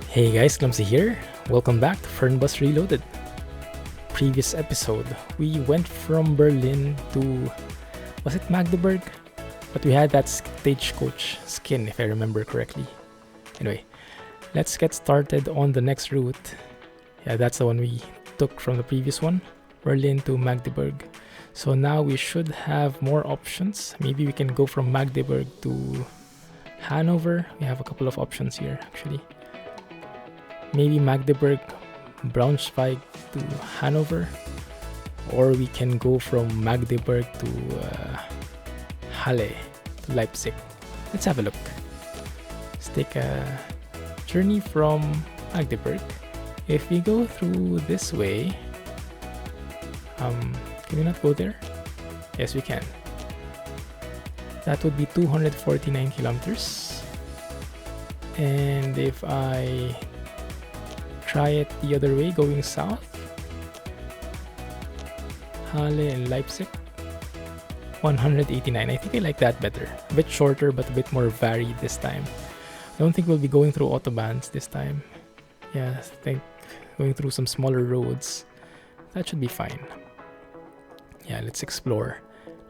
Hey guys, Clumsy here. Welcome back to Fernbus Reloaded. Previous episode, we went from Berlin to, was it Magdeburg? But we had that stagecoach skin, if I remember correctly. Anyway, let's get started on the next route. Yeah, that's the one we took from the previous one, Berlin to Magdeburg. So now we should have more options. Maybe we can go from Magdeburg to Hanover. We have a couple of options here, actually. Maybe Magdeburg, Braunschweig to Hanover, or we can go from Magdeburg to Halle to Leipzig. Let's have a look. Let's take a journey from Magdeburg. If we go through this way, can we not go there? Yes, we can. That would be 249 kilometers. And if I try it the other way, going south, Halle and Leipzig, 189. I think I like that better. A bit shorter but a bit more varied this time. I don't think we'll be going through autobahns this time. Yeah, I think going through some smaller roads. That should be fine. Yeah, let's explore.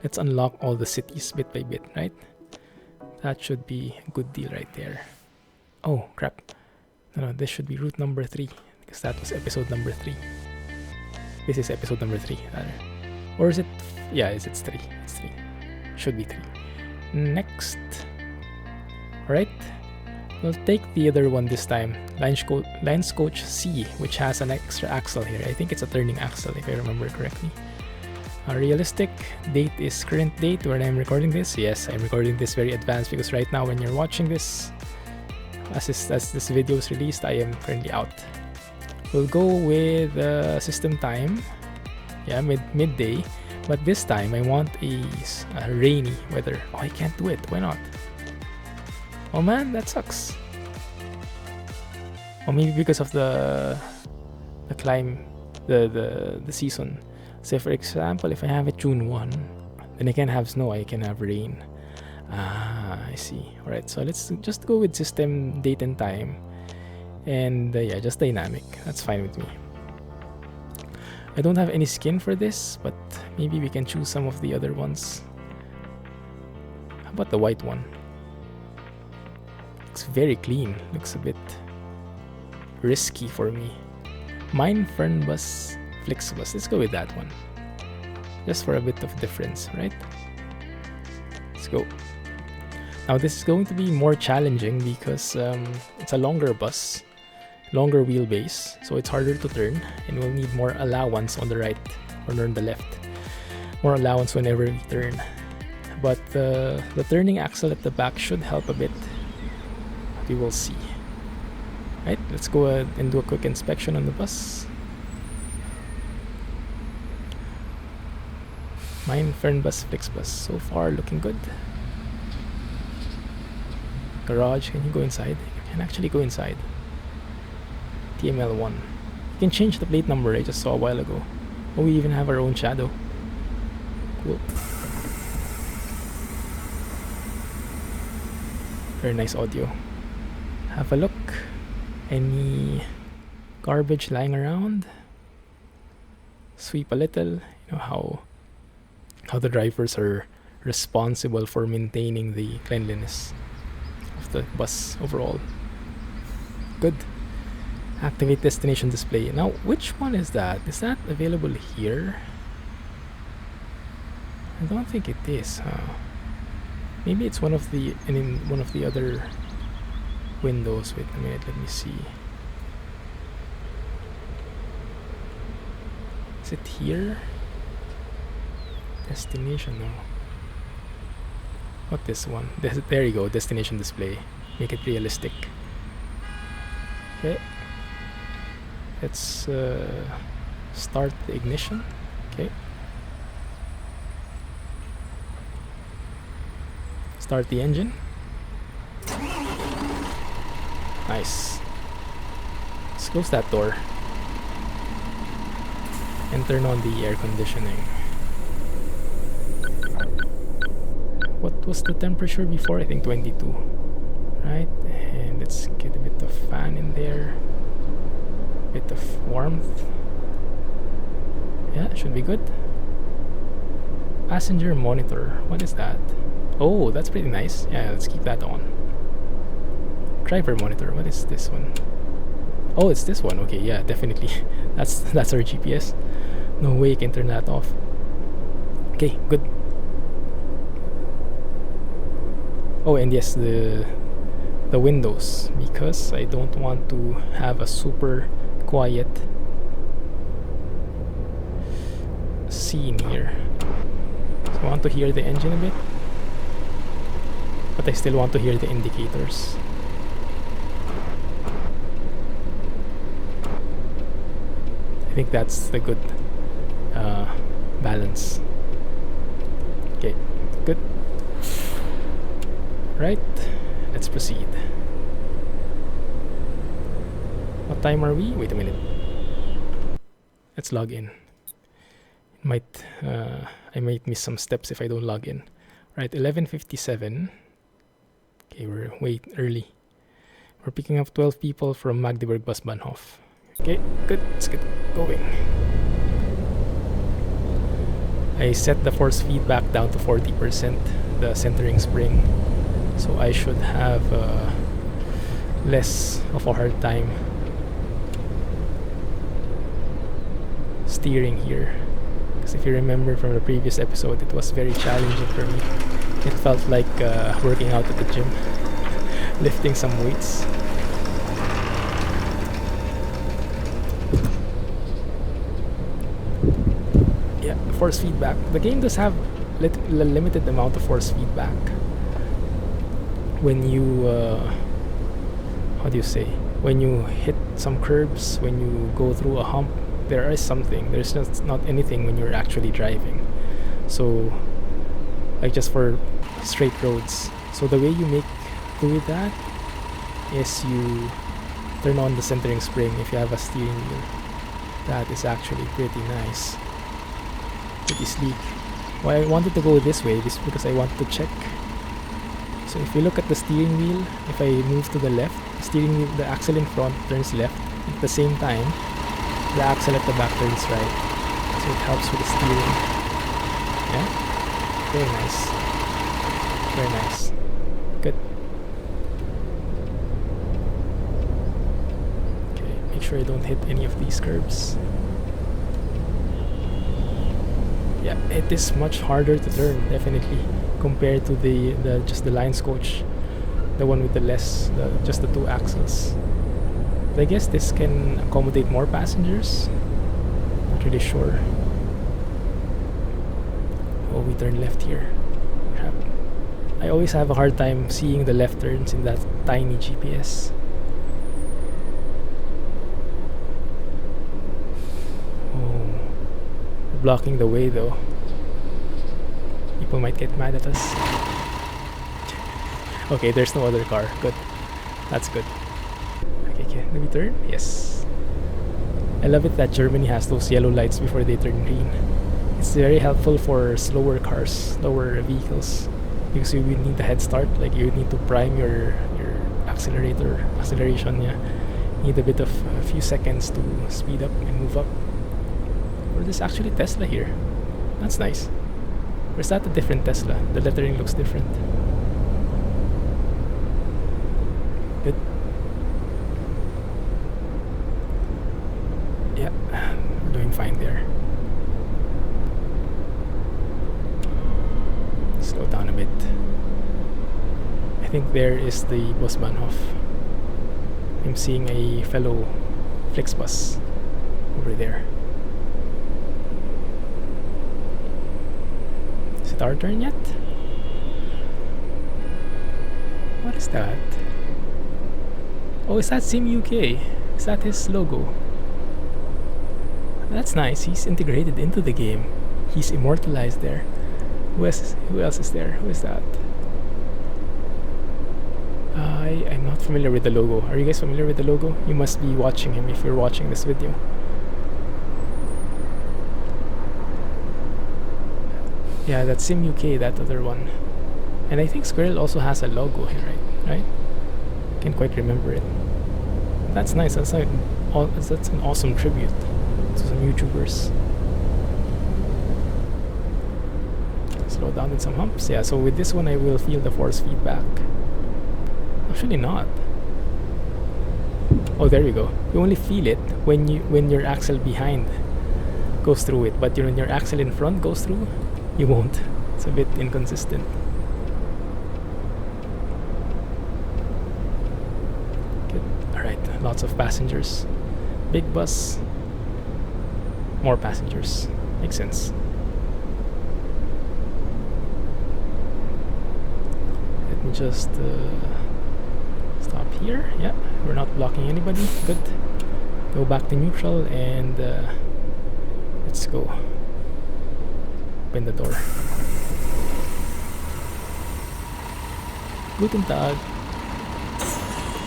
Let's unlock all the cities bit by bit, right? That should be a good deal right there. Oh, crap. No, this should be route number 3, because that was episode number 3. This is episode number 3, rather. Or is it? Yeah, it's 3. It's 3. Should be 3. Next. Alright. We'll take the other one this time. Lines Coach C, which has an extra axle here. I think it's a turning axle, if I remember correctly. Realistic date is current date when I'm recording this. Yes, I'm recording this very advanced because right now when you're watching this, as this video is released, I am currently out. We'll go with system time. Yeah, midday. But this time I want a rainy weather. Oh, I can't do it. Why not? Oh man, that sucks. Or maybe because of the climb, the season. Say for example, if I have it June 1, then I can have snow, I can have rain. Ah, I see. Alright, so let's just go with system date and time. And yeah, just dynamic. That's fine with me. I don't have any skin for this, but maybe we can choose some of the other ones. How about the white one? Looks very clean. Looks a bit risky for me. Mine Fernbus FlixBus. Let's go with that one. Just for a bit of difference, right? Let's go. Now this is going to be more challenging because it's a longer bus, longer wheelbase, so it's harder to turn, and we'll need more allowance on the right or on the left. More allowance whenever we turn. But the turning axle at the back should help a bit. We will see. Right, let's go ahead and do a quick inspection on the bus. Mine Fernbus FlixBus. So far looking good. Garage, can you go inside? You can actually go inside. TML1. You can change the plate number I just saw a while ago. Oh, we even have our own shadow. Cool. Very nice audio. Have a look. Any garbage lying around? Sweep a little. You know how the drivers are responsible for maintaining the cleanliness of the bus overall. Good. Activate destination display. Now, which one is that? Is that available here? I don't think it is, huh? Maybe it's one of the other windows. Wait a minute, let me see. Is it here? Destination, no. What this one? There you go, destination display. Make it realistic. Okay. Let's start the ignition. Okay. Start the engine. Nice. Let's close that door. And turn on the air conditioning. What was the temperature before? I think 22. Right? And let's get a bit of fan in there. Bit of warmth. Yeah, should be good. Passenger monitor. What is that? Oh, that's pretty nice. Yeah, let's keep that on. Driver monitor. What is this one? Oh, it's this one. Okay, yeah, definitely. That's our GPS. No way you can turn that off. Okay, good. Oh, and yes, the windows, because I don't want to have a super quiet scene here. So I want to hear the engine a bit, but I still want to hear the indicators. I think that's the good balance. Okay, good. Right, let's proceed. What time are we? Wait a minute. Let's log in. I might miss some steps if I don't log in. Right, 11:57. Okay, we're way early. We're picking up 12 people from Magdeburg bus Bahnhof. Okay, good. Let's get going. I set the force feedback down to 40%, the centering spring, so I should have less of a hard time steering here. Because if you remember from the previous episode, it was very challenging for me. It felt like working out at the gym, lifting some weights. Yeah, force feedback. The game does have a limited amount of force feedback. When you, how do you say? When you hit some curbs, when you go through a hump, there is something. There's just not anything when you're actually driving. So, like just for straight roads. So the way you do that is you turn on the centering spring if you have a steering wheel. That is actually pretty nice. Pretty sleek. Why I wanted to go this way is because I want to check. So if you look at the steering wheel, if I move to the left, the steering wheel, the axle in front turns left. At the same time, the axle at the back turns right. So it helps with the steering. Yeah? Very nice. Very nice. Good. Okay, make sure I don't hit any of these curves. Yeah, it is much harder to turn, definitely, compared to just the Lines coach, the one with just the two axles. I guess this can accommodate more passengers. Not really sure. Oh, we turn left here. Crap. I always have a hard time seeing the left turns in that tiny GPS. Oh, we're blocking the way though. People might get mad at us. Okay, there's no other car. Good. That's good. Okay, let me turn. Yes. I love it that Germany has those yellow lights before they turn green. It's very helpful for slower cars, slower vehicles, because you will need a head start. Like you need to prime your acceleration. Yeah, you need a few seconds to speed up and move up. Or there's actually Tesla here. That's nice. Or is that a different Tesla? The lettering looks different. Good. Yeah, we're doing fine there. Slow down a bit. I think there is the Bus Bahnhof. I'm seeing a fellow FlixBus over there. Is it our turn yet? What is that? Oh, is that Sim UK? Is that his logo? That's nice. He's integrated into the game. He's immortalized there. Who else is there? Who is that? I'm not familiar with the logo. Are you guys familiar with the logo? You must be watching him if you're watching this video. Yeah, that's Sim UK, that other one. And I think Squirrel also has a logo here, right? Can't quite remember it. That's nice. That's an awesome tribute to some YouTubers. Slow down in some humps. Yeah, so with this one I will feel the force feedback. Actually not. Oh, there you go. You only feel it when your axle behind goes through it, but when your axle in front goes through, you won't. It's a bit inconsistent. Good. Alright, lots of passengers. Big bus. More passengers. Makes sense. Let me just stop here. Yeah, we're not blocking anybody. Good. Go back to neutral and let's go. Open the door. Guten Tag.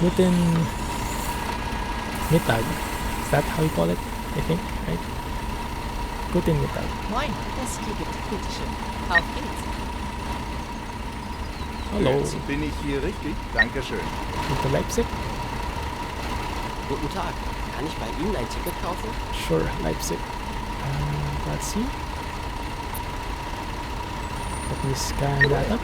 Guten Mittag. Is that how you call it? I think, right? Guten Mittag. Moin, das Ticket, bitteschön. Auf geht's. Hallo. Jetzt bin ich hier richtig? Dankeschön. To Leipzig? Guten Tag. Kann ich bei Ihnen ein Ticket kaufen? Sure, Leipzig. Let's see. Let me scan that up.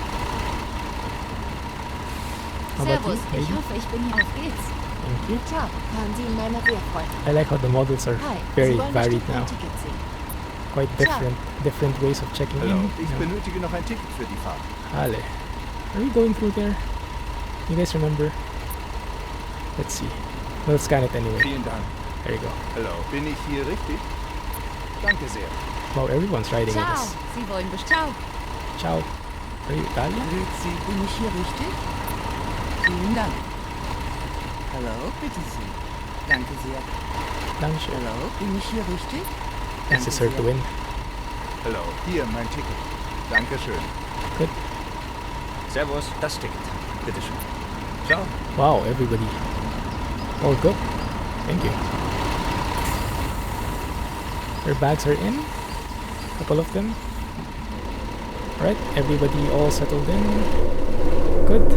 How about Servus, you? ich hoffe, ich bin hier. Auf geht's. Thank you. Ciao, fahren Sie in meiner Wehrfreude. I like how the models are Hi, very Sie wollen varied bestimmt ein now. Ticket sehen. Quite different ways of checking Hallo, in. ich Yeah. benötige noch ein Ticket für die Fahrt. Halle. Are we going through there? You guys remember? Let's see. We'll scan it anyway. Vielen Dank. There you go. Hallo, bin ich hier richtig? Danke sehr. Wow, everyone's riding with Ciao, us. Sie wollen bestimmt. Ciao. Are you Italian? Grüezi, bin ich hier richtig? Vielen Dank. Hallo, bitteschön. Danke sehr. Dankeschön. Hallo, bin ich hier richtig? This is her to win. Hallo, hier mein Ticket. Dankeschön. Good. Servus, das Ticket. Bitteschön. Ciao. Wow, everybody. All good. Thank you. Their bags are in. Couple of them. Alright, everybody all settled in. Good.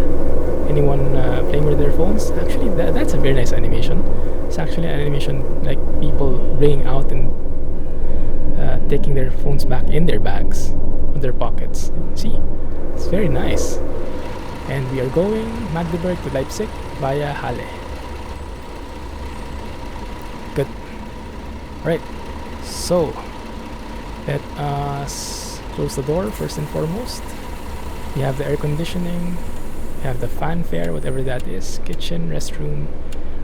Anyone playing with their phones? Actually, that's a very nice animation. It's actually an animation like people bringing out and taking their phones back in their bags, on their pockets. See? It's very nice. And we are going Magdeburg to Leipzig via Halle. Good. Right. So, let us close the door first and foremost. We have the air conditioning, we have the fanfare, whatever that is, kitchen, restroom,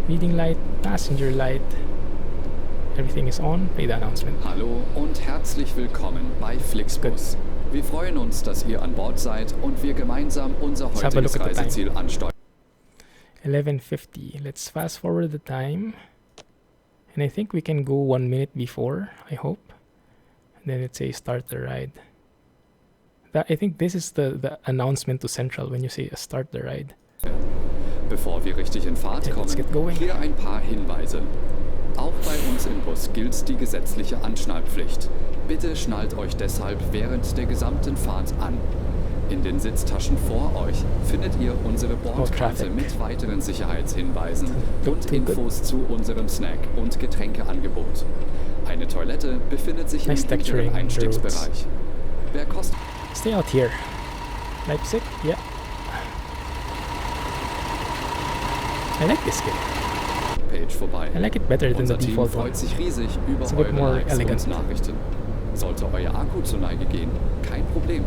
reading light, passenger light. Everything is on. Play the announcement. Hallo und herzlich willkommen bei FlixBus. Wir freuen uns, dass ihr an Bord seid und wir gemeinsam unser Let's have a look heutiges at the time. Reiseziel ansteuern. 11:50. Let's fast forward the time. And I think we can go 1 minute before, I hope. And then it says start the ride. I think this is the announcement to Central when you say start the ride. Bevor wir richtig in Fahrt Okay, let's kommen, get going. hier ein paar Hinweise. Auch bei uns im Bus gilt die gesetzliche Anschnallpflicht. Bitte schnallt euch deshalb während der gesamten Fahrt an. In den Sitztaschen vor euch findet ihr unsere Bordkarte traffic. mit weiteren Sicherheitshinweisen Look und too good. Infos zu unserem Snack- und Getränkeangebot. Eine Toilette befindet sich Nice im texturing hinteren in the roads. Einstiegsbereich. Wer kostet Stay out here. Leipzig? Yeah. I like this skin. Page vorbei. I like it better than the Unser Team default one. freut sich riesig über It's a bit eure more Likes elegant. und Nachrichten. Sollte euer Akku zur Neige gehen, kein Problem.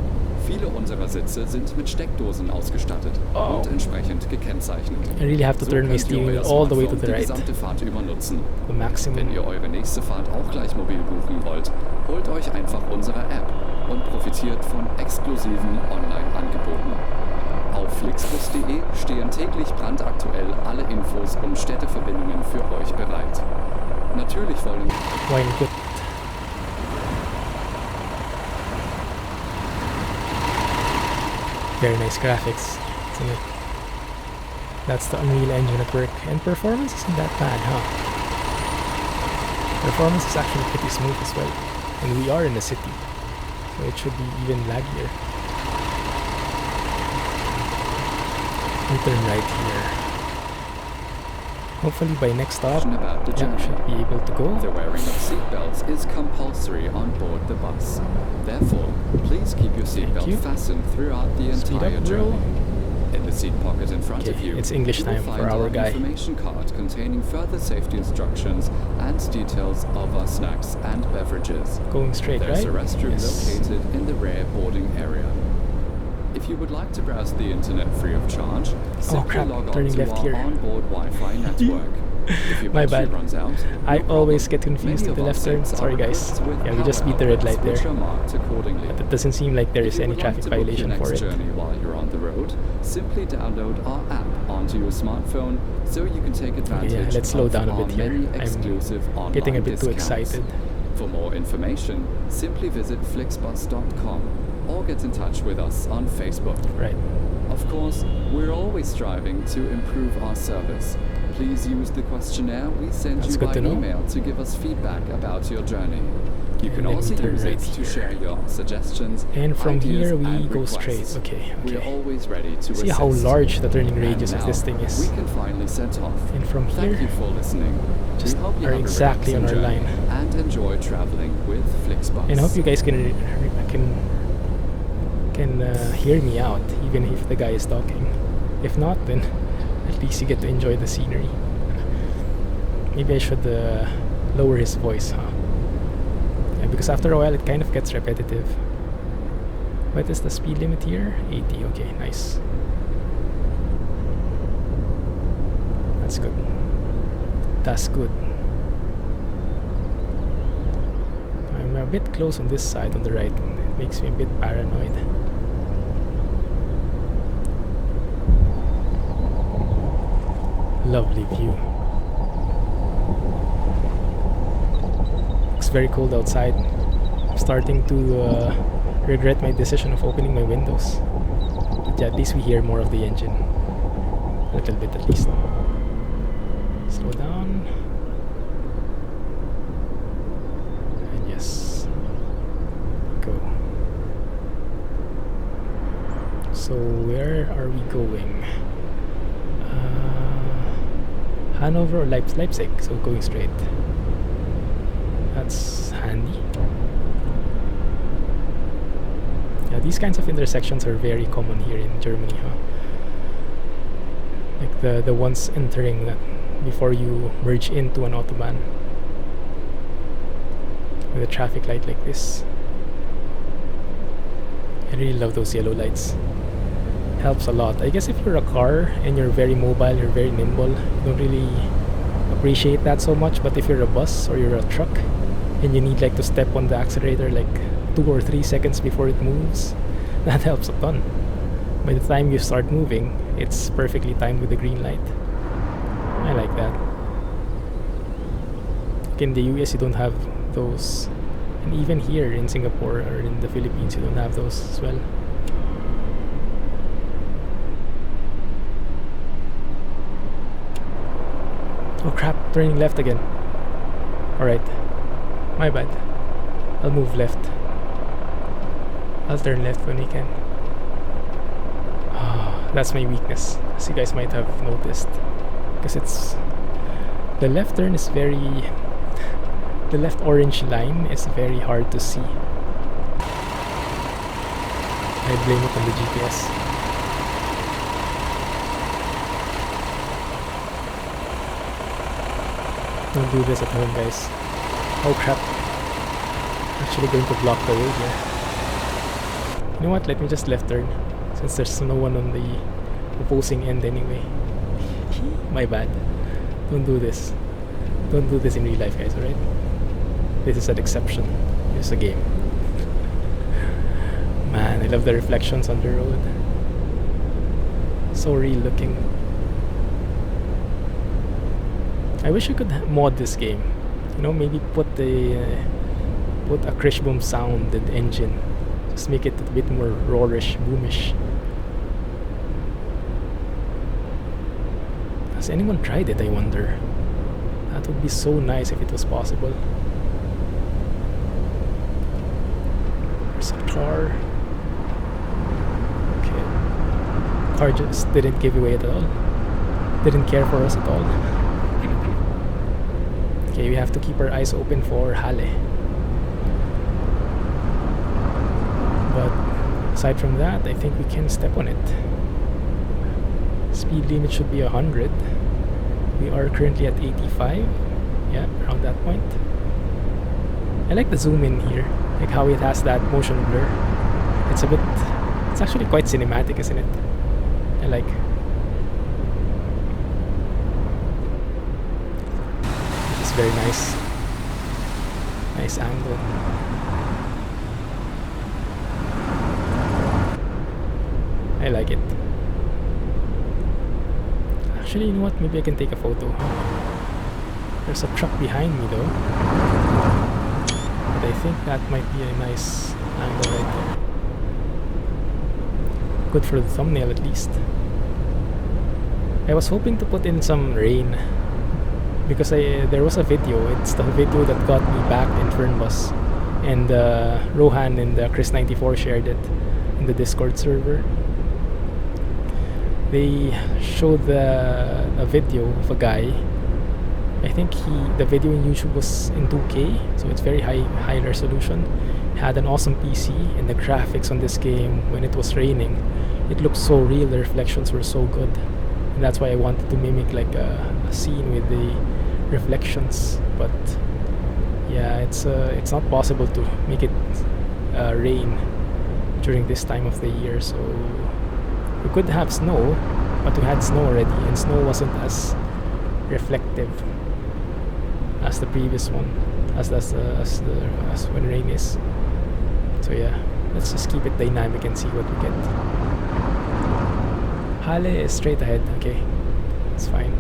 Viele unserer Sitze sind mit Steckdosen ausgestattet Oh. und entsprechend gekennzeichnet. I really have to So turn my könnt ihr steering wheel euer all the way to Smartphone the die right. gesamte Fahrt über nutzen. The maximum. Wenn ihr eure nächste Fahrt auch gleich mobil buchen wollt, holt euch einfach unsere App und profitiert von exklusiven Online-Angeboten. Auf flixbus.de stehen täglich brandaktuell alle Infos und Städteverbindungen für euch bereit. Natürlich wollen Why good? Very nice graphics, isn't it? That's the Unreal Engine at work. And performance isn't that bad, huh? Performance is actually pretty smooth as well. And we are in the city, so it should be even laggier. We turn right here. Hopefully by next stop, About the yeah, journey. should be able to go. The wearing of seatbelts is compulsory on board the bus. Therefore, please keep your you. seatbelt fastened throughout the Speed entire up, bro. journey. In the seat pocket in front of Okay, you, it's English you will time for find our guy. information card containing further safety instructions and details of our snacks and beverages. Going straight, There's right? a restroom Yes. located in the rear boarding area. If you would like to browse the internet free of charge, simply crap, log on turning to left our here. onboard Wi-Fi network. If your My battery bad. runs out, I no always problem. get confused Many with the of our left turn. seats are Sorry guys. equipped with Yeah, we just power beat the red outlets light there. which are marked accordingly. But it doesn't seem like there If is you any would like traffic to book your violation next for it. journey while you're on the road, simply download our app onto your smartphone so you can take advantage let's slow of down a our bit here. many I'm exclusive online Getting a bit too discounts. excited. For more information, simply visit FlixBus.com or get in touch with us on Facebook. Right. Of course, we're always striving to improve our service. Please use the questionnaire we send That's you good by to know. email to give us feedback about your journey. You And can then we also turn use it right to here. share your suggestions, And from ideas, here we and go requests. straight. Okay, We're okay. always ready to See how assist. large the turning And radius of now, this thing we is. can finally set off. And from Thank here, you for listening. just we hope you are have exactly a on our relaxing line. journey and enjoy traveling with FlixBus. and I hope you guys can hear me out, even if the guy is talking. If not, then at least you get to enjoy the scenery. Maybe I should lower his voice, huh? Yeah, because after a while it kind of gets repetitive. What is the speed limit here? 80. Okay, nice. That's good. That's good. I'm a bit close on this side on the right. It makes me a bit paranoid. Lovely view. It's very cold outside. I'm starting to regret my decision of opening my windows. But yeah, at least we hear more of the engine. A little bit at least. Slow down. And yes. Go. So where are we going? Hanover or Leipzig, so going straight. That's handy. Yeah, these kinds of intersections are very common here in Germany, huh? Like the ones entering that before you merge into an Autobahn. With a traffic light like this. I really love those yellow lights. Helps a lot. I guess if you're a car and you're very mobile, you're very nimble, you don't really appreciate that so much. But if you're a bus or you're a truck and you need like to step on the accelerator like 2 or 3 seconds before it moves, that helps a ton. By the time you start moving, it's perfectly timed with the green light. I like that. Like in the US, you don't have those, and even here in Singapore or in the Philippines, you don't have those as well. Oh crap, turning left again. Alright, my bad. I'll move left. I'll turn left when we can. That's my weakness, as you guys might have noticed. Because it's... the left turn is very... the left orange line is very hard to see. I blame it on the GPS. Don't do this at home, guys. Oh crap. Actually going to block the road here. You know what? Let me just left turn. Since there's no one on the opposing end anyway. My bad. Don't do this. Don't do this in real life, guys, alright? This is an exception. This is a game. Man, I love the reflections on the road. So real looking. I wish you could mod this game. You know, maybe put a crash boom sounded engine. Just make it a bit more roarish, boomish. Has anyone tried it, I wonder? That would be so nice if it was possible. There's a car. Okay. Car just didn't give away at all. Didn't care for us at all. Okay, we have to keep our eyes open for Halle. But aside from that, I think we can step on it. Speed limit should be 100. We are currently at 85. Yeah, around that point. I like the zoom in here, like how it has that motion blur. It's actually quite cinematic, isn't it? I like. It's very nice. Nice angle. I like it. Actually, you know what? Maybe I can take a photo. There's a truck behind me though. But I think that might be a nice angle right there. Good for the thumbnail at least. I was hoping to put in some rain because there was a video. It's the video that got me back in Fernbus, and Rohan and Chris94 shared it in the Discord server. They showed a video of a guy. I think the video in YouTube was in 2K, so it's very high resolution. Had an awesome PC, and the graphics on this game when it was raining, it looked so real. The reflections were so good, and that's why I wanted to mimic like a scene with the reflections. But yeah, it's not possible to make it rain during this time of the year. So we could have snow, but we had snow already, and snow wasn't as reflective as the previous one, as when rain is. So yeah, let's just keep it dynamic and see what we get. Halle is straight ahead. Okay, it's fine.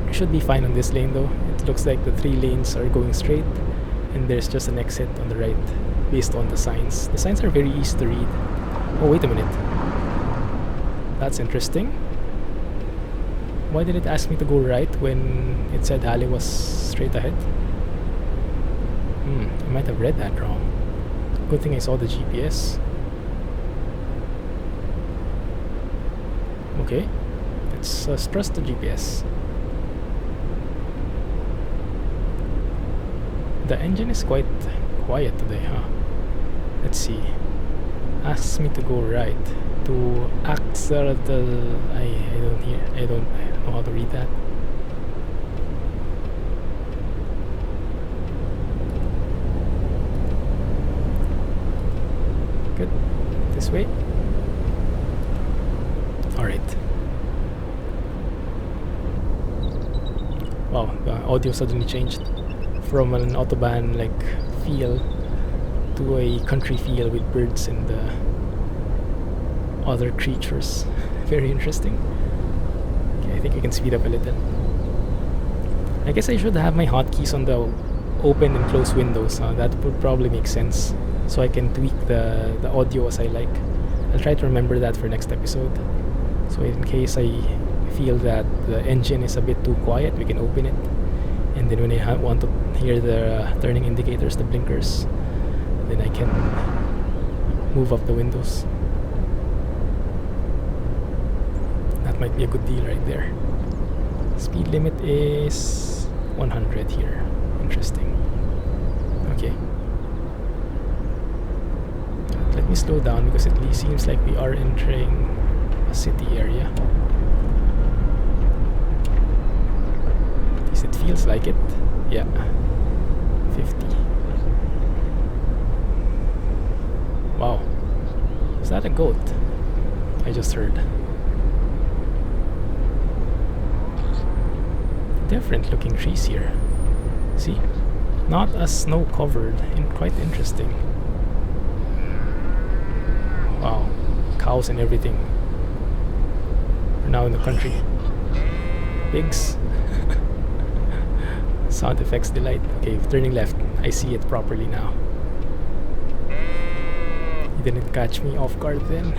We should be fine on this lane though. It looks like the 3 lanes are going straight, and there's just an exit on the right based on the signs. The signs are very easy to read. Oh, wait a minute. That's interesting. Why did it ask me to go right when it said Halle was straight ahead? I might have read that wrong. Good thing I saw the GPS. Okay, let's trust the GPS. The engine is quite quiet today, huh? Let's see. Asks me to go right. To accelerate. I don't know how to read that. Good. This way. Alright. Wow, the audio suddenly changed from an Autobahn like feel to a country feel with birds and other creatures. Very interesting. Okay, I think we can speed up a little. I guess I should have my hotkeys on the open and close windows. That would probably make sense, so I can tweak the audio as I like. I'll try to remember that for next episode. So in case I feel that the engine is a bit too quiet, we can open it. And then when I want to hear the turning indicators, the blinkers, then I can move up the windows. That might be a good deal right there. Speed limit is 100 here. Interesting. Okay. Let me slow down because it seems like we are entering a city area. At least it feels like it. Yeah. 50. Wow. Is that a goat? I just heard. Different looking trees here. See? Not as snow covered and quite interesting. Wow. Cows and everything. We're now in the country. Pigs. Sound effects delight. Okay, turning left. I see it properly now. You didn't catch me off guard then.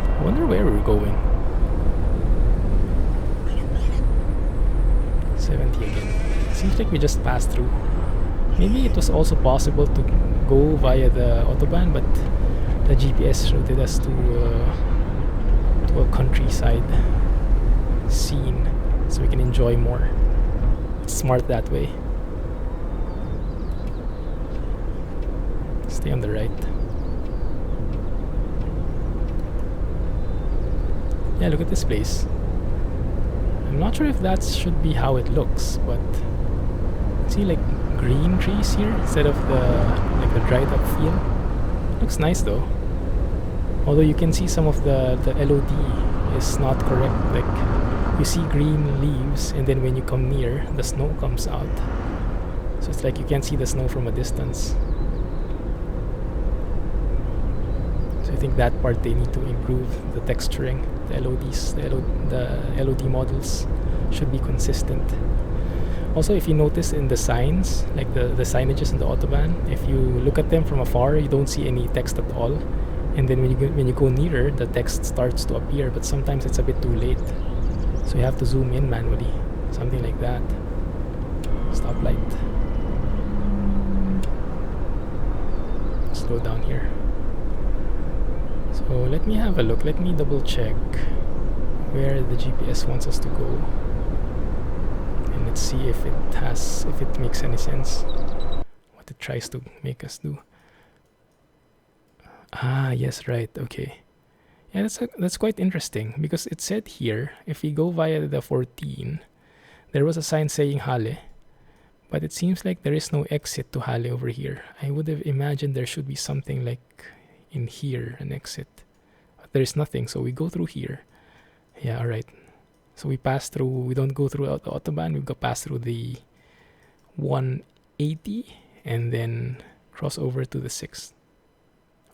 I wonder where we're going. 70 again. Seems like we just passed through. Maybe it was also possible to go via the Autobahn, but the GPS routed us to actual countryside scene so we can enjoy more. It's smart that way. Stay on the right. Yeah, look at this place. I'm not sure if that should be how it looks, but see like green trees here instead of the dried up field. Looks nice though. Although you can see some of the LOD is not correct. Like you see green leaves and then when you come near, the snow comes out. So it's like you can't see the snow from a distance. So I think that part they need to improve the texturing. The LODs, the LOD models should be consistent. Also, if you notice in the signs, like the signages in the Autobahn, if you look at them from afar, you don't see any text at all. And then when you go nearer, the text starts to appear, but sometimes it's a bit too late. So you have to zoom in manually, something like that. Stoplight. Slow down here. So let me have a look. Let me double check where the GPS wants us to go, and let's see if it makes any sense. What it tries to make us do. Ah, yes, right. Okay. Yeah, that's quite interesting because it said here if we go via the 14, there was a sign saying Halle, but it seems like there is no exit to Halle over here. I would have imagined there should be something like in here, an exit, but there is nothing, so we go through here. Yeah, all right, so we pass through. We don't go through the Autobahn, we go pass through the 180 and then cross over to the 6th,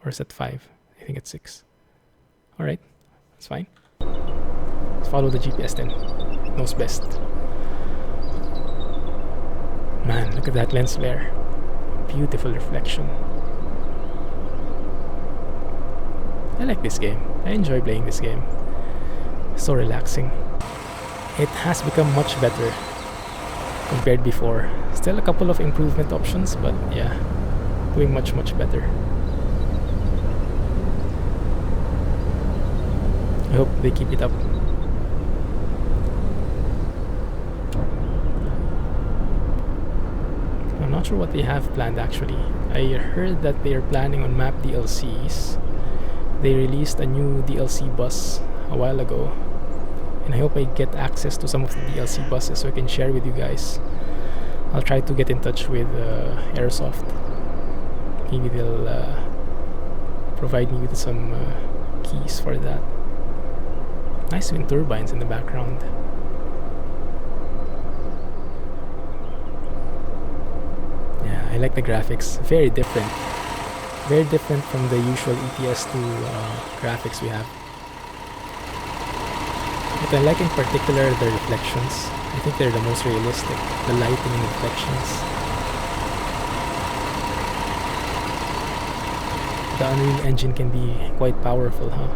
or is that 5? I think it's 6. All right, that's fine. Let's follow the GPS then. Knows best. Man, look at that lens flare. Beautiful reflection. I like this game. I enjoy playing this game. So relaxing. It has become much better compared before. Still a couple of improvement options, but yeah, doing much better. I hope they keep it up. I'm not sure what they have planned actually. I heard that they are planning on map DLCs. They released a new DLC bus a while ago, and I hope I get access to some of the DLC buses so I can share with you guys. I'll try to get in touch with Airsoft. Maybe they'll provide me with some keys for that. Nice wind turbines in the background. Yeah, I like the graphics. Very different. Very different from the usual ETS2 graphics we have. What I like in particular are the reflections. I think they're the most realistic. The lighting and reflections. The Unreal Engine can be quite powerful, huh?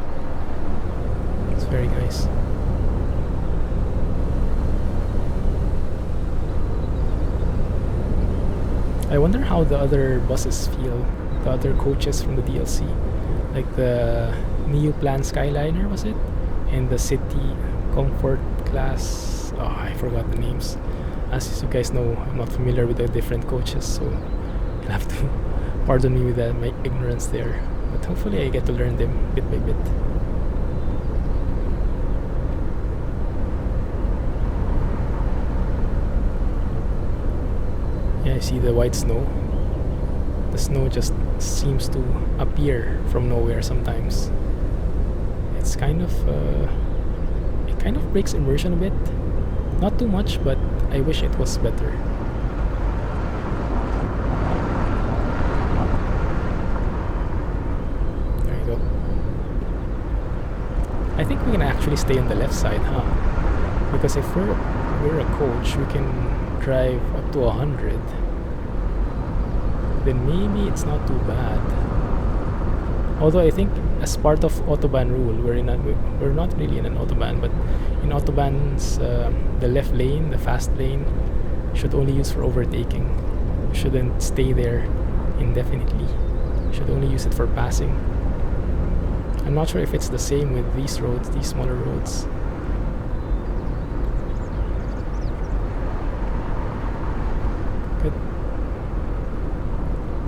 It's very nice. I wonder how the other buses feel, the other coaches from the DLC, like the Neoplan Skyliner, was it? And the City Comfort class. Oh, I forgot the names. As you guys know, I'm not familiar with the different coaches, so you'll have to pardon me with my ignorance there. But hopefully I get to learn them bit by bit. Yeah, I see the white snow. The snow just seems to appear from nowhere sometimes. It's kind of it kind of breaks immersion a bit. Not too much, but I wish it was better. There you go. I think we can actually stay on the left side, huh? Because if we're a coach, we can drive up to 100. Then maybe it's not too bad. Although I think as part of Autobahn rule, we're not really in an Autobahn, but in Autobahns, the left lane, the fast lane, should only use for overtaking. Shouldn't stay there indefinitely. Should only use it for passing. I'm not sure if it's the same with these roads, these smaller roads. Good.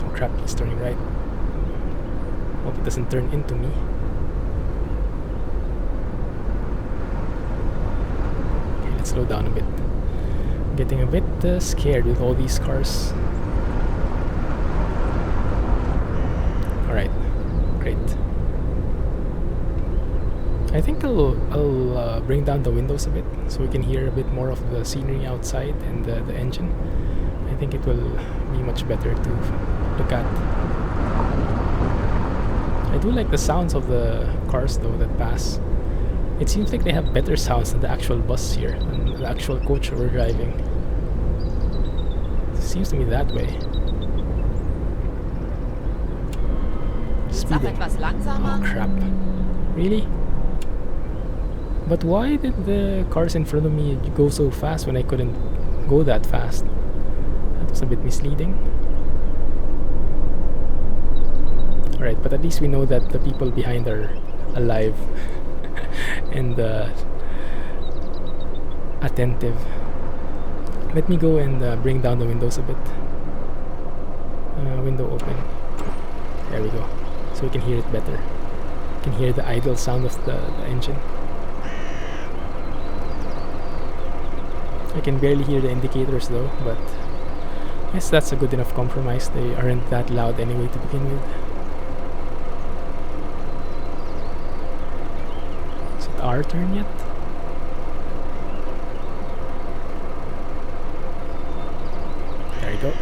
Oh crap, he's turning right. Hope it doesn't turn into me. Okay, let's slow down a bit. I'm getting a bit scared with all these cars. Alright, great. I think I'll bring down the windows a bit so we can hear a bit more of the scenery outside and the engine. I think it will be much better to look at. I do like the sounds of the cars though that pass. It seems like they have better sounds than the actual bus here, than the actual coach we're driving. It seems to me that way. Speeding. Oh crap. Really? But why did the cars in front of me go so fast when I couldn't go that fast? That was a bit misleading. Alright, but at least we know that the people behind are alive and attentive. Let me go and bring down the windows a bit. Window open. There we go. So we can hear it better. You can hear the idle sound of the engine. I can barely hear the indicators though, but I guess that's a good enough compromise. They aren't that loud anyway to begin with. Is it our turn yet? There you go.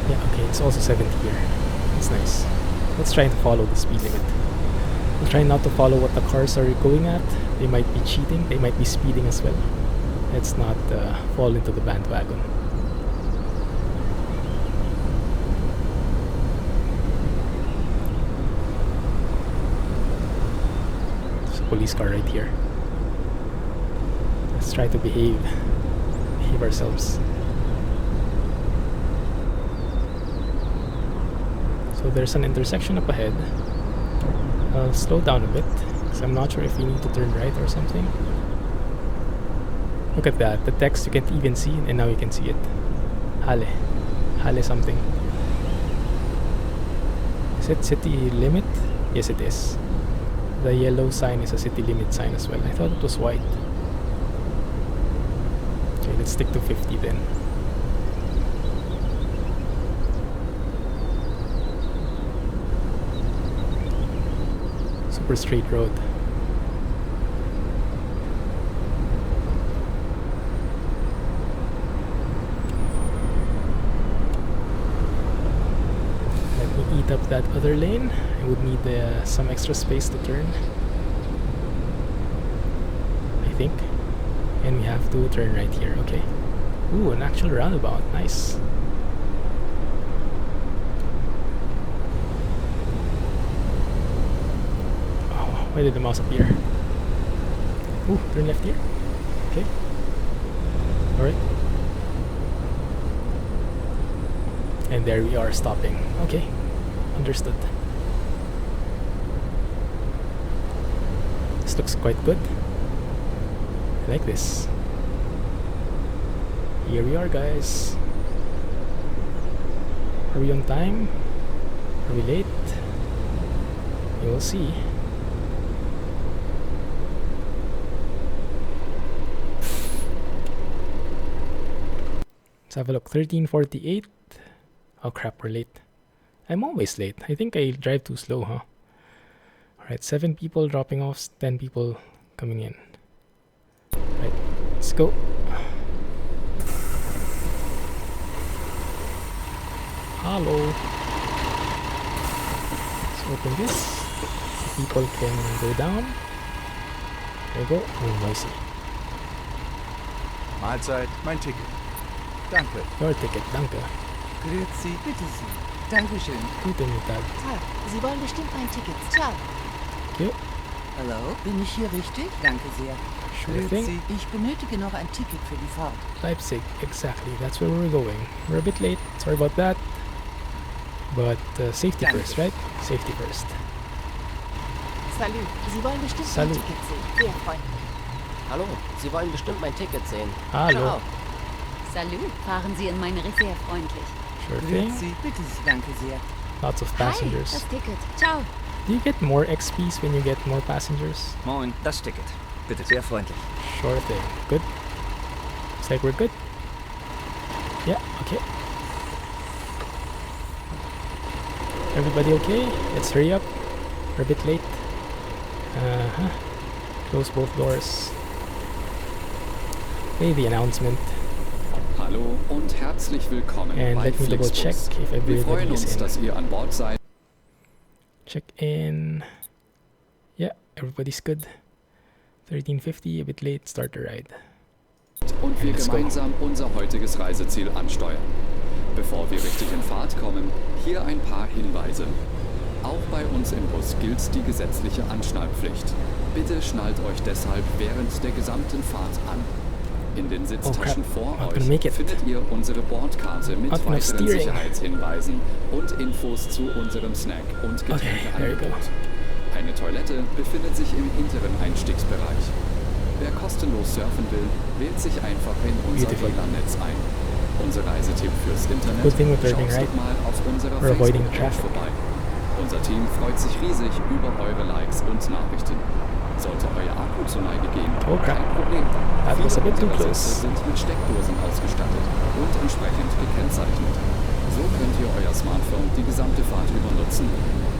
Yeah, okay, it's also 70 here. It's nice. Let's try and follow the speed limit. We'll try not to follow what the cars are going at. They might be cheating, they might be speeding as well. Let's not fall into the bandwagon. There's a police car right here. Let's try to behave ourselves. So there's an intersection up ahead. I'll slow down a bit because I'm not sure if we need to turn right or something. Look at that, the text you can't even see and now you can see it. Halle something. Is it city limit? Yes it is. The yellow sign is a city limit sign as well. I thought it was white. Okay, let's stick to 50 then. Super straight road. Let me eat up that other lane. I would need some extra space to turn, I think. And we have to turn right here, okay. Ooh, an actual roundabout, nice. Why did the mouse appear? Ooh, turn left here. Okay. Alright. And there we are stopping. Okay. Understood. This looks quite good. I like this. Here we are, guys. Are we on time? Are we late? You will see. Let's have a look. 13:48. Oh crap, we're late. I'm always late. I think I drive too slow, huh? Alright, 7 people dropping off, 10 people coming in. Right, let's go. Hello. Let's open this. People can go down. There you go. Oh, noisy. Mahlzeit, mein Ticket. Danke. Your ticket, danke. Grüezi, bitte Sie. Dankeschön. Guten Mittag. Tag. Sie wollen bestimmt mein Ticket. Ciao. Thank you. Hallo, bin ich hier richtig? Danke sehr. Sure thing. Ich benötige noch ein Ticket für die Fahrt. Leipzig, exactly. That's where we're going. We're a bit late. Sorry about that. But safety Danke. first, right? Safety first. Salut. Sie wollen bestimmt Salut. mein Ticket sehen. Sehr freundlich. Hallo, Sie wollen bestimmt mein Ticket sehen. Hallo. Ciao. Salut, fahren Sie in meine Richtung. Sehr freundlich. Sure thing. Bitte, danke sehr. Lots of Hi, passengers. das Ticket. Ciao. Do you get more XPs when you get more passengers? Moin, das Ticket. Bitte sehr freundlich. Sure thing. Good. Looks like we're good. Yeah, okay. Everybody okay? Let's hurry up. We're a bit late. Close both doors. Play the announcement. Hallo und herzlich willkommen And bei let me double check FlixBus. if Wir everybody freuen is uns, in. dass ihr an Bord seid Check in. Yeah, everybody's good. 1350, a bit late, start the ride. und wir Let's go. gemeinsam unser heutiges Reiseziel ansteuern. Bevor wir richtig in Fahrt kommen, hier ein paar Hinweise. Auch bei uns im Bus gilt die gesetzliche Anschnallpflicht. Bitte schnallt euch deshalb während der gesamten Fahrt an. In den Sitztaschen crap. vor Not gonna make euch it. findet ihr unsere Bordkarte mit Not enough weiteren steering. Sicherheitshinweisen und Infos zu unserem Snack- und there you Getränkeangebot. go. Eine Toilette befindet sich im hinteren Einstiegsbereich. Wer kostenlos surfen will, wählt sich einfach in unser Beautiful. WLAN-Netz ein. Unser Reisetipp fürs Internet, Good thing we're turning schaut right. doch mal auf unserer We're avoiding Facebook-Page traffic. vorbei. Unser Team freut sich riesig über eure Likes und Nachrichten. Sollte euer Akku zur Neige gehen, Oh, crap. kein Problem. That was a bit too unserer close. Sitze sind mit Steckdosen ausgestattet und entsprechend gekennzeichnet. So könnt ihr euer Smartphone die gesamte Fahrt über nutzen.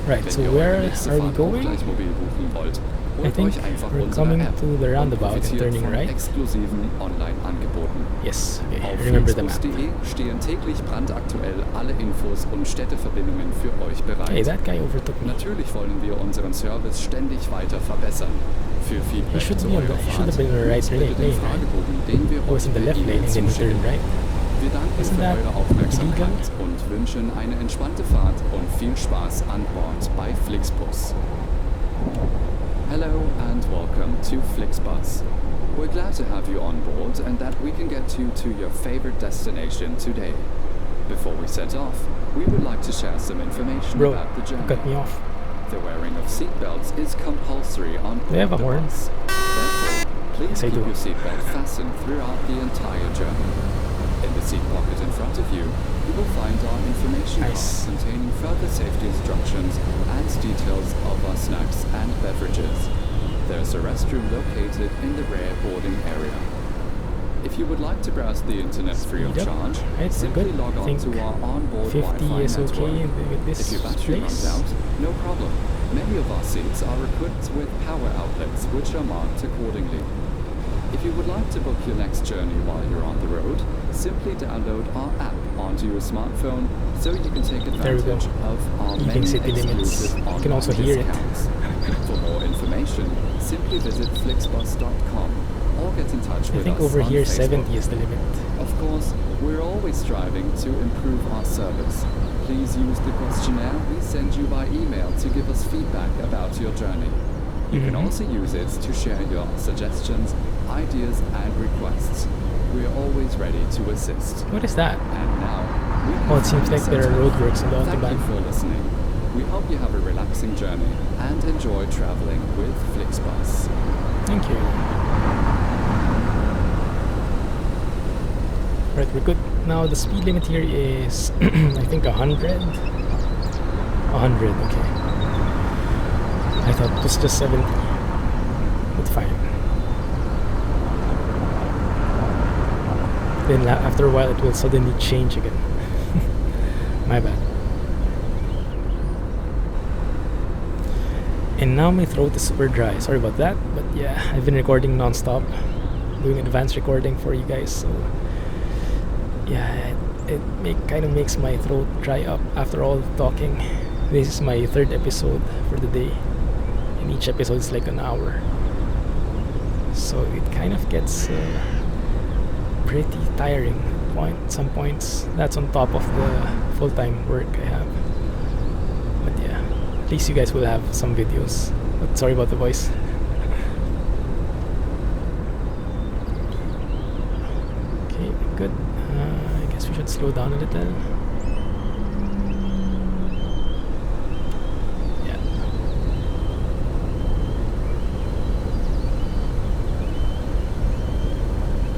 Right, Wenn so ihr where eure nächste are we Fahrt auch going? gleich mobil buchen wollt, I holt think euch einfach we're unsere coming App to the und roundabout and profitiert turning von right. exklusiven Online-Angeboten. Yes, okay, Auf remember the map. FlixBus.de stehen täglich brandaktuell alle Infos und Städteverbindungen für euch bereit. Hey, that guy overtook me. Natürlich wollen wir unseren Service ständig weiter verbessern. Für Feedback He should zu be on eurer the- he should have Fahrt been in the right nutzt bitte lane, den right? Fragebogen, den wir He was euch in the per left E-Mail lane and then he zuschicken. turned right. Wir danken Isn't für that eure Aufmerksamkeit illegal? und wünschen eine entspannte Fahrt und viel Spaß an Bord bei FlixBus. Hello and welcome to FlixBus. We're glad to have you on board and that we can get you to your favorite destination today. Before we set off, we would like to share some information Bro, about the journey. cut me off. The wearing of seatbelts is compulsory on board They have a the horn. bus. Therefore, please Yes, I keep do. your seatbelt fastened throughout the entire journey. In the seat pocket in front of you, you will find our information Nice. box containing further safety instructions and details of our snacks and beverages. There's a restroom located in the rear boarding area. If you would like to browse the internet free of Yep. charge, Right, we're simply good. log I on think to our onboard 50 Wi-Fi is network. okay with this If your battery runs place. out, no problem. Many of our seats are equipped with power outlets which are marked accordingly. If you would like to book your next journey while you're on the road, simply download our app onto your smartphone so you can take There we go. advantage of our Even many city limits. exclusive You can online also hear it. discounts. For more information, simply visit flixbus.com or get in touch I with think us over on here Facebook. 70 is the limit. Of course, we're always striving to improve our service. Please use the questionnaire we send you by email to give us feedback about your journey. You can Mhm. also use it to share your suggestions, ideas, and requests. We are always ready to assist. What is that? And now, we can Oh, it seems like finally there are set off. roadworks on the Thank Autobahn. you for listening. We hope you have a relaxing journey and enjoy traveling with FlixBus. Thank you. Right, we're good. Now the speed limit here is I think 100. 100, okay. I thought it was just 70. But fine. Then after a while it will suddenly change again. My bad. And now my throat is super dry. Sorry about that. But yeah, I've been recording non-stop. Doing advanced recording for you guys. So yeah, it kind of makes my throat dry up after all the talking. This is my third episode for the day. And each episode is like an hour. So it kind of gets pretty tiring some points. That's on top of the full-time work I have. But yeah, at least you guys will have some videos. But sorry about the voice. slow down a little. Yeah.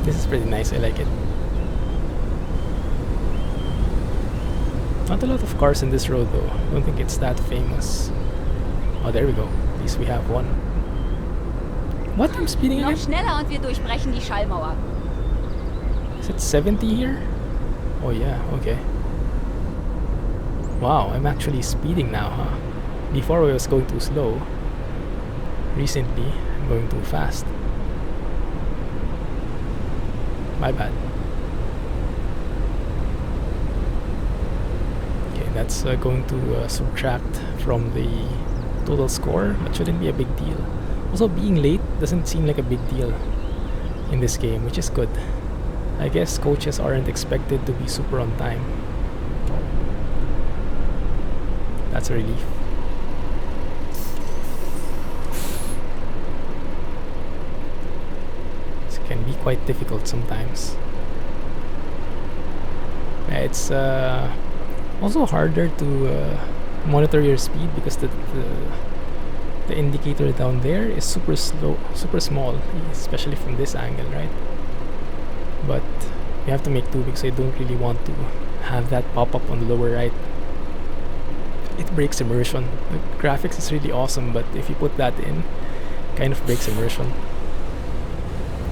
This is pretty nice, I like it. Not a lot of cars in this road though. I don't think it's that famous. Oh, there we go. At least we have one. What? I'm speeding Noch again? schneller und wir durchbrechen die Schallmauer. Is it 70 here? Oh yeah, okay. Wow, I'm actually speeding now, huh? Before I was going too slow. Recently, I'm going too fast. My bad. Okay, that's going to subtract from the total score. That shouldn't be a big deal. Also, being late doesn't seem like a big deal in this game, which is good. I guess coaches aren't expected to be super on time. That's a relief. This can be quite difficult sometimes. It's also harder to monitor your speed because the indicator down there is super small, especially from this angle, right? But you have to make do because I don't really want to have that pop up on the lower right. It breaks immersion. The graphics is really awesome, but if you put that in, it kind of breaks immersion.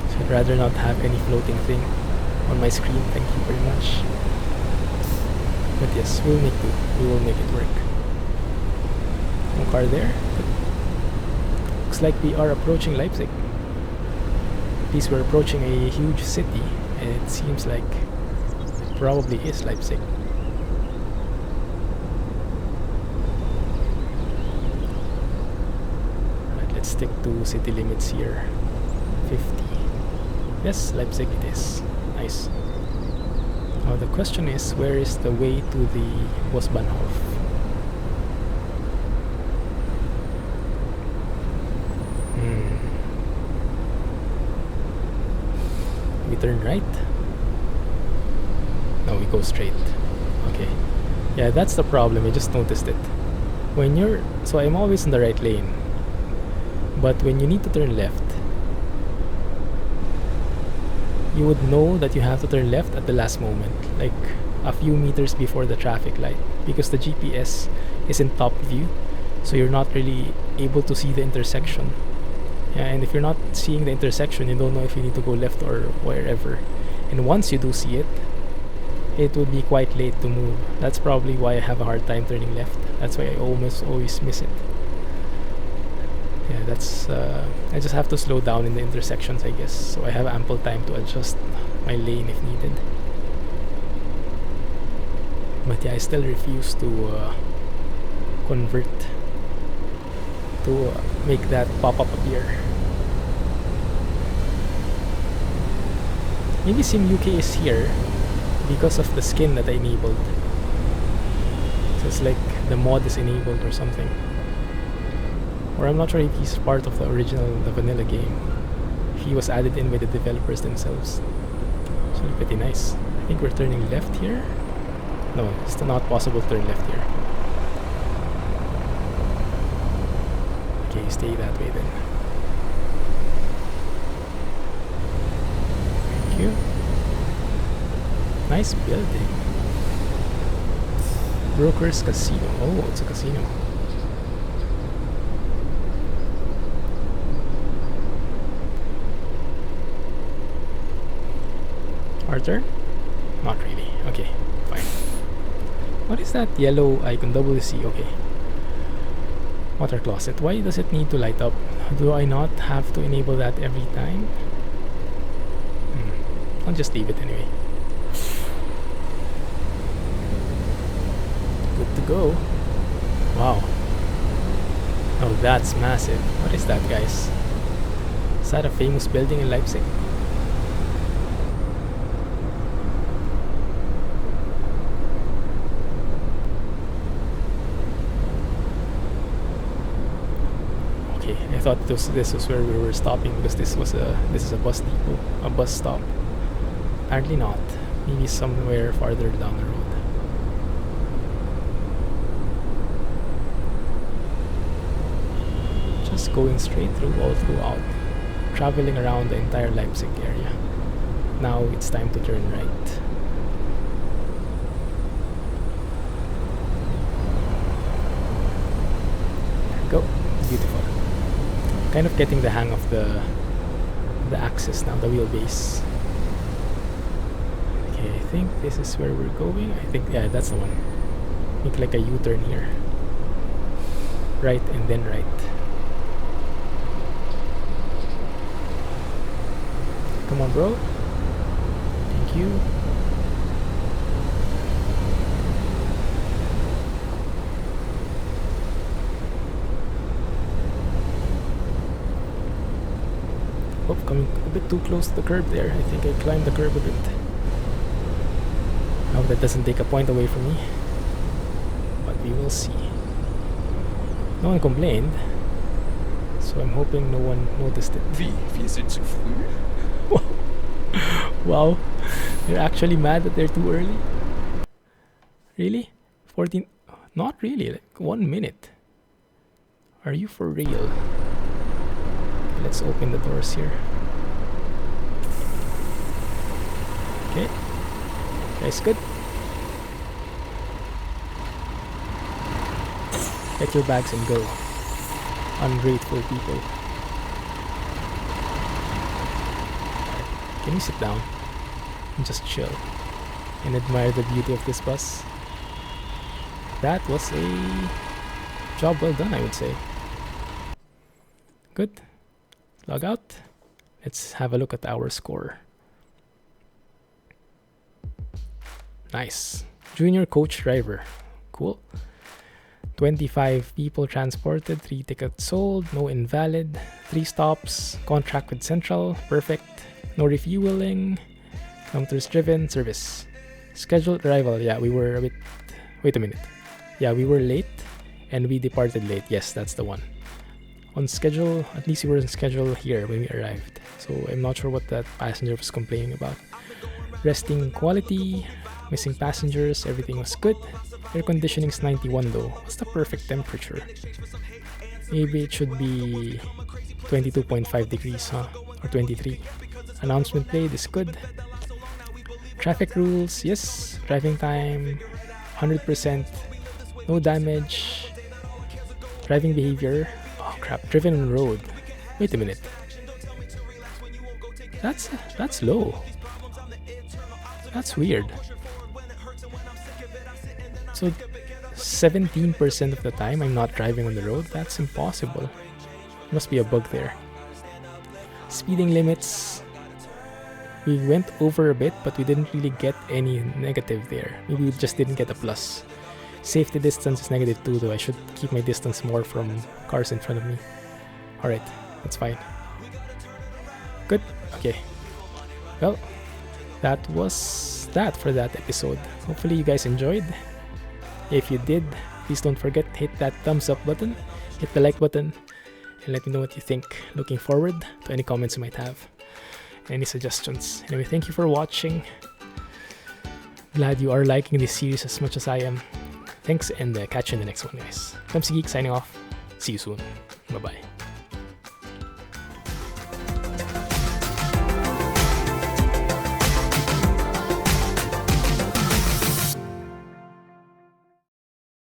So I'd rather not have any floating thing on my screen. Thank you very much. But yes, we'll make do. We will make it work. No car there. Looks like we are approaching Leipzig. At least we're approaching a huge city, and it seems like it probably is Leipzig. Right, let's stick to city limits here. 50. Yes, Leipzig it is. Nice. Now the question is, where is the way to the Busbahnhof? We turn right? No, we go straight. Okay. Yeah, that's the problem. I just noticed it. When you're... So I'm always in the right lane. But when you need to turn left, you would know that you have to turn left at the last moment. Like a few meters before the traffic light. Because the GPS is in top view. So you're not really able to see the intersection. Yeah, and if you're not seeing the intersection, you don't know if you need to go left or wherever. And once you do see it, it would be quite late to move. That's probably why I have a hard time turning left. That's why I almost always miss it. Yeah, that's... I just have to slow down in the intersections, I guess. So I have ample time to adjust my lane if needed. But yeah, I still refuse to convert to make that pop-up appear. Maybe Sim UK is here because of the skin that I enabled. So it's like the mod is enabled or something. Or I'm not sure if he's part of the vanilla game. He was added in by the developers themselves. So pretty nice. I think we're turning left here. No, it's not possible to turn left here. Okay, stay that way then. Thank you. Nice building. Broker's Casino. Oh, it's a casino. Our turn? Not really. Okay, fine. What is that yellow icon? WC. Okay. Water closet. Why does it need to light up? Do I not have to enable that every time? I'll just leave it anyway. Good to go. Wow. Oh, that's massive. What is that, guys? Is that a famous building in Leipzig? I thought this was where we were stopping because this is a bus depot, a bus stop. Apparently not. Maybe somewhere farther down the road. Just going straight through all throughout, traveling around the entire Leipzig area. Now it's time to turn right. There we go. Beautiful. Kind of getting the hang of the axis now, the wheelbase. Okay, I think this is where we're going. I think, yeah, that's the one. Make like a U-turn here. Right and then right. Come on, bro. Thank you. Oh, coming a bit too close to the curb there. I think I climbed the curb a bit. I hope that doesn't take a point away from me. But we will see. No one complained. So I'm hoping no one noticed it. Wie? Wir sind zu früh? Wow, they're actually mad that they're too early? Really? 14? Not really, like 1 minute. Are you for real? Let's open the doors here. Okay. Guys, good. Get your bags and go. Ungrateful people. Can you sit down and just chill and admire the beauty of this bus? That was a job well done, I would say. Good. Log out. Let's have a look at our score. Nice. Junior coach driver. Cool. 25 people transported, 3 tickets sold, no invalid, 3 stops, contract with Central, perfect. No refueling, kilometers driven, service. Scheduled arrival, yeah, we were a bit... Wait a minute. Yeah, we were late and we departed late. Yes, that's the one. On schedule, at least we were on schedule here when we arrived. So I'm not sure what that passenger was complaining about. Resting quality, missing passengers, everything was good. Air conditioning is 91 though. What's the perfect temperature? Maybe it should be 22.5 degrees, huh? Or 23. Announcement played is good. Traffic rules, yes. Driving time, 100%. No damage. Driving behavior. Oh crap, driven on road. Wait a minute. That's low. That's weird. So 17% of the time I'm not driving on the road? That's impossible. Must be a bug there. Speeding limits. We went over a bit, but we didn't really get any negative there. Maybe we just didn't get a plus. Safety distance is -2 though. I should keep my distance more from cars in front of me. Alright, that's fine. Good. Okay. Well, that was that for that episode. Hopefully you guys enjoyed. If you did, please don't forget, hit that thumbs up button, hit the like button, and let me know what you think. Looking forward to any comments you might have, any suggestions. Anyway, thank you for watching. Glad you are liking this series as much as I am. Thanks, and catch you in the next one, guys. Clumsy Geek signing off. See you soon. Bye-bye.